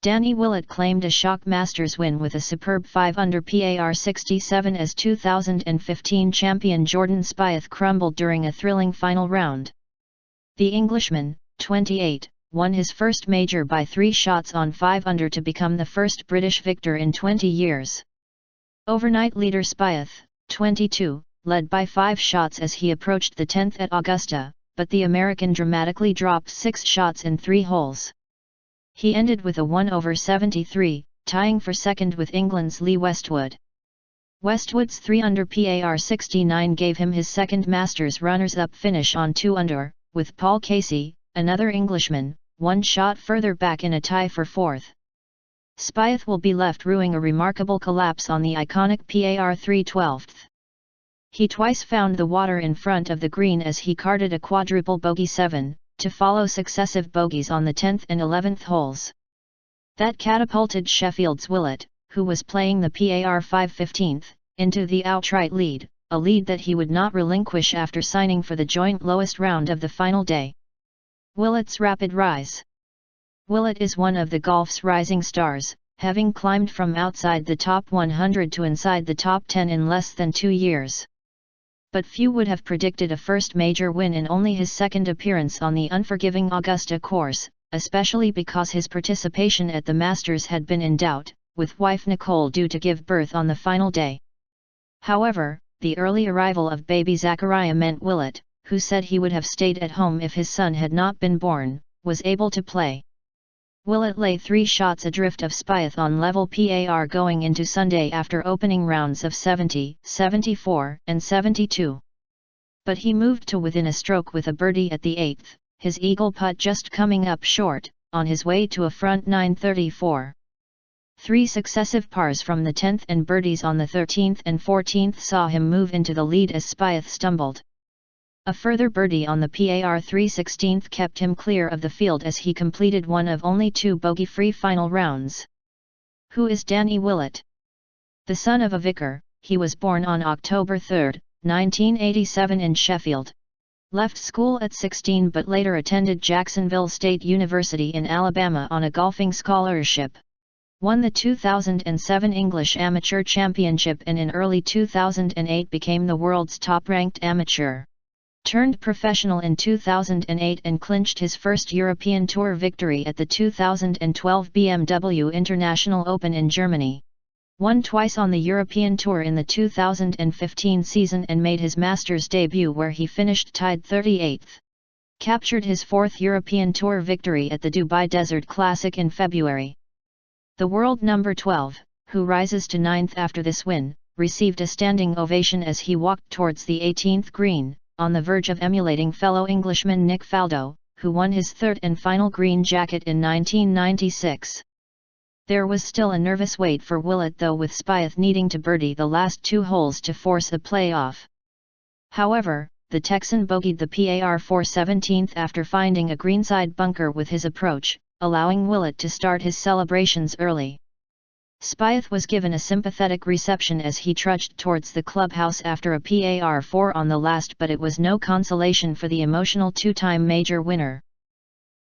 Danny Willett claimed a shock Masters win with a superb 5-under par 67 as 2015 champion Jordan Spieth crumbled during a thrilling final round. The Englishman, 28, won his first major by 3 shots on 5-under to become the first British victor in 20 years. Overnight leader Spieth, 22, led by 5 shots as he approached the 10th at Augusta, but the American dramatically dropped 6 shots in 3 holes. He ended with a 1/73, tying for second with England's Lee Westwood. Westwood's 3-under par 69 gave him his second Masters runners-up finish on 2-under, with Paul Casey, another Englishman, 1 shot further back in a tie for 4th. Spieth will be left ruing a remarkable collapse on the iconic par 3/12. He twice found the water in front of the green as he carded a quadruple bogey 7, to follow successive bogeys on the 10th and 11th holes. That catapulted Sheffield's Willett, who was playing the par 5/15, into the outright lead, a lead that he would not relinquish after signing for the joint lowest round of the final day. Willett's rapid rise. Willett is one of the golf's rising stars, having climbed from outside the top 100 to inside the top 10 in less than 2 years. But few would have predicted a first major win in only his second appearance on the unforgiving Augusta course, especially because his participation at the Masters had been in doubt, with wife Nicole due to give birth on the final day. However, the early arrival of baby Zachariah meant Willett, who said he would have stayed at home if his son had not been born, was able to play. Willett lay 3 shots adrift of Spieth on level par going into Sunday after opening rounds of 70, 74, and 72. But he moved to within a stroke with a birdie at the 8th, his eagle putt just coming up short, on his way to a front 934. 3 successive pars from the 10th and birdies on the 13th and 14th saw him move into the lead as Spieth stumbled. A further birdie on the par 3/16 kept him clear of the field as he completed one of only 2 bogey-free final rounds. Who is Danny Willett? The son of a vicar, he was born on October 3, 1987 in Sheffield. Left school at 16 but later attended Jacksonville State University in Alabama on a golfing scholarship. Won the 2007 English Amateur Championship and in early 2008 became the world's top-ranked amateur. Turned professional in 2008 and clinched his first European Tour victory at the 2012 BMW International Open in Germany. Won twice on the European Tour in the 2015 season and made his Masters debut where he finished tied 38th. Captured his 4th European Tour victory at the Dubai Desert Classic in February. The world number 12, who rises to 9th after this win, received a standing ovation as he walked towards the 18th green, on the verge of emulating fellow Englishman Nick Faldo, who won his 3rd and final green jacket in 1996. There was still a nervous wait for Willett though, with Spieth needing to birdie the last 2 holes to force a playoff. However, the Texan bogeyed the par 4/17 after finding a greenside bunker with his approach, allowing Willett to start his celebrations early. Spieth was given a sympathetic reception as he trudged towards the clubhouse after a par 4 on the last, but it was no consolation for the emotional 2-time major winner.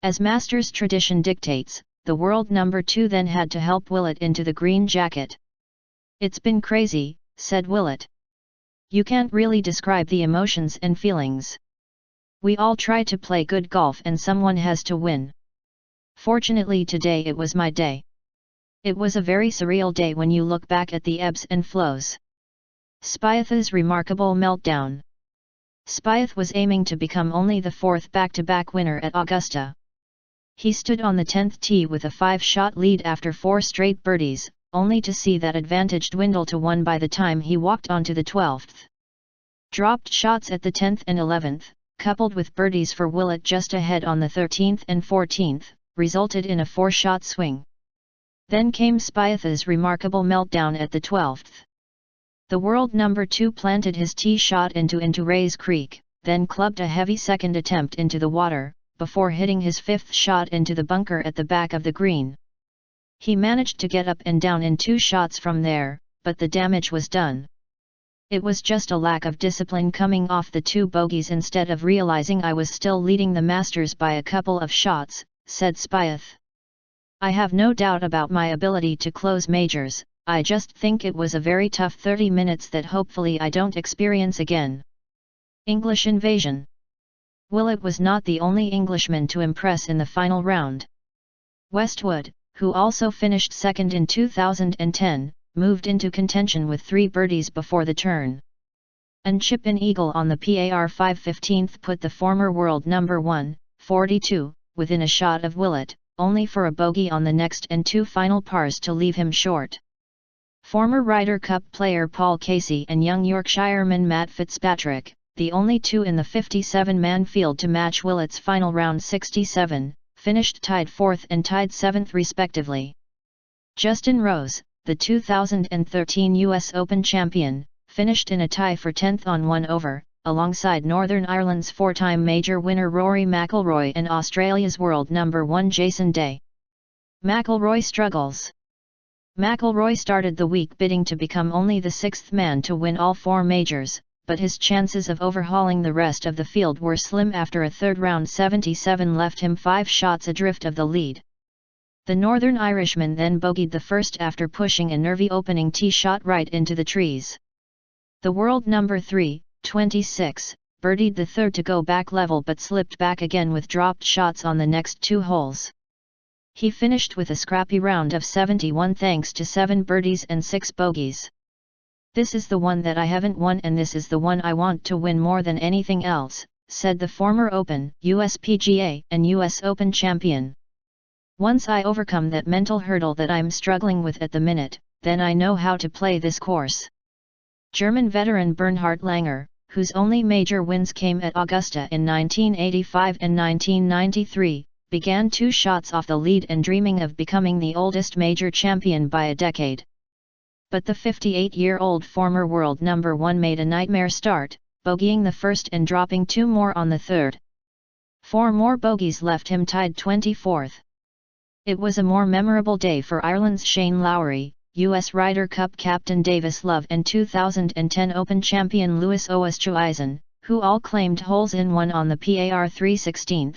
As Masters tradition dictates, the world number 2 then had to help Willett into the green jacket. "It's been crazy," said Willett. "You can't really describe the emotions and feelings. We all try to play good golf and someone has to win. Fortunately today it was my day. It was a very surreal day when you look back at the ebbs and flows." Spieth's remarkable meltdown. Spieth was aiming to become only the 4th back-to-back winner at Augusta. He stood on the 10th tee with a 5-shot lead after 4 straight birdies, only to see that advantage dwindle to 1 by the time he walked onto the 12th. Dropped shots at the 10th and 11th, coupled with birdies for Willett just ahead on the 13th and 14th, resulted in a 4-shot swing. Then came Spieth's remarkable meltdown at the 12th. The world number 2 planted his tee shot into Rays Creek, then clubbed a heavy second attempt into the water, before hitting his 5th shot into the bunker at the back of the green. He managed to get up and down in 2 shots from there, but the damage was done. "It was just a lack of discipline coming off the 2 bogeys instead of realizing I was still leading the Masters by a couple of shots," said Spieth. I have no doubt about my ability to close majors, I just think it was a very tough 30 minutes that hopefully I don't experience again. English invasion. Willett was not the only Englishman to impress in the final round. Westwood, who also finished second in 2010, moved into contention with 3 birdies before the turn. An chip in eagle on the par 5/15 put the former world number 1, 42, within a shot of Willett, only for a bogey on the next and 2 final pars to leave him short. Former Ryder Cup player Paul Casey and young Yorkshireman Matt Fitzpatrick, the only 2 in the 57-man field to match Willett's final round 67, finished tied 4th and tied 7th respectively. Justin Rose, the 2013 US Open champion, finished in a tie for 10th on 1 over, alongside Northern Ireland's 4-time major winner Rory McIlroy and Australia's world number 1 Jason Day. McIlroy struggles. McIlroy started the week bidding to become only the 6th man to win all 4 majors, but his chances of overhauling the rest of the field were slim after a third round 77 left him 5 shots adrift of the lead. The Northern Irishman then bogeyed the first after pushing a nervy opening tee shot right into the trees. The world number 3, 26, birdied the third to go back level but slipped back again with dropped shots on the next 2 holes. He finished with a scrappy round of 71 thanks to 7 birdies and 6 bogeys. "This is the one that I haven't won and this is the one I want to win more than anything else," said the former Open, USPGA and US Open champion. "Once I overcome that mental hurdle that I'm struggling with at the minute, then I know how to play this course." German veteran Bernhard Langer, whose only major wins came at Augusta in 1985 and 1993, began 2 shots off the lead and dreaming of becoming the oldest major champion by a decade. But the 58-year-old former world number 1 made a nightmare start, bogeying the first and dropping 2 more on the third. 4 more bogeys left him tied 24th. It was a more memorable day for Ireland's Shane Lowry, US Ryder Cup captain Davis Love and 2010 Open champion Louis Oosthuizen, who all claimed holes in one on the par 3/16.